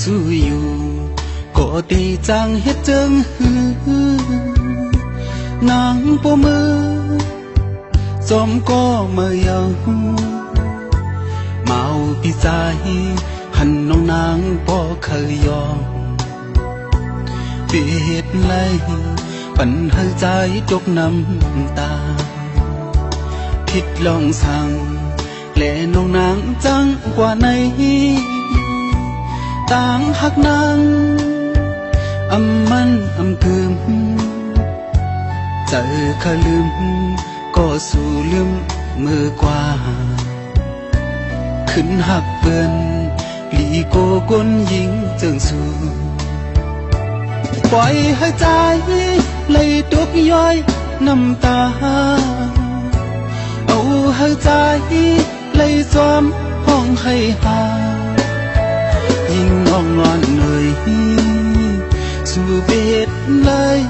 สู้อยู่ก็ตีจังเฮ็ดจึงนางปูมือจอมก็มายังเมาปีใจหันน้องนางบ่เคยยอมเปียดไหลปันให้ใจจกน้ำตาผิดลองสั่งและน้องนางจังกว่าในต่างหักนางมันคืมใจขลืมก็สู้ลืมมือกว่าขึ้นหักเปื้อนลีโกกนยิงจึงสู้ปล่อยให้ใจเลยตุกย้อยน้ำตาเอาให้ใจเลยจอมห้องให้หายิ่งน้องงอนเลยสู่เบ็ดเลย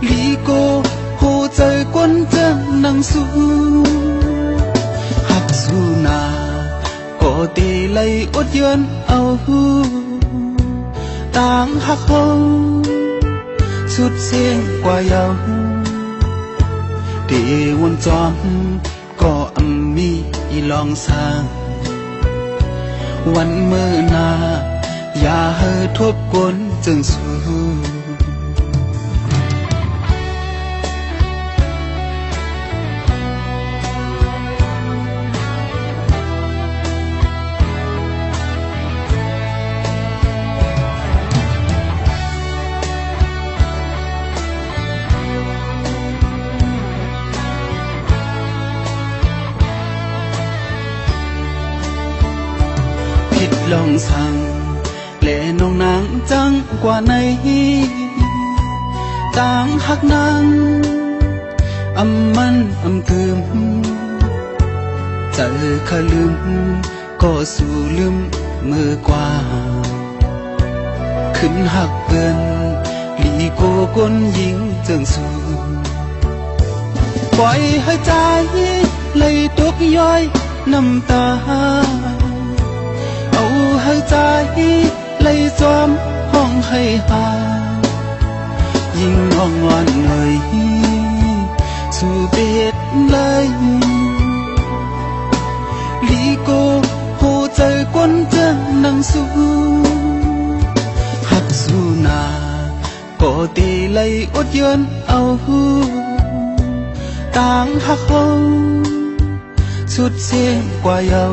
ลีโกโหใจกวนจะนั่งสู้หักสู้นาก็ตีเลยอดยืนเอาต่างหักห้องสุดเสียงกว่าเยาตีวนจอมก็มีลองสร้างวันเมื่อนาอย่าให้ทบกวนจึงสู้ลองสั่งและน้องนางจังกว่าในต่างหักนางมันคืมใจขลืมก็สู้ลืมมือกว่าขึ้นหักเปื้อนลีโกกนยิงจึงสู้ปล่อยให้ใจเลยตุกย้อยน้ำตาเอาให้ใจเลยจอมห้องให้หายิ่งห้องงอนเลยสู่เบ็ดเลยลีโกโหใจกวนจะนั่งสู้หักสู้นาก็ตีเลยอดยืนเอาต่างหักห้องสุดเสียงกว่าเยา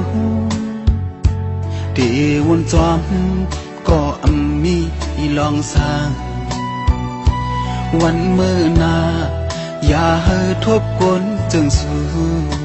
ตีวนจอมก็มีลองสร้างวันเมื่อนาอย่าให้ทบกวนจึงสู้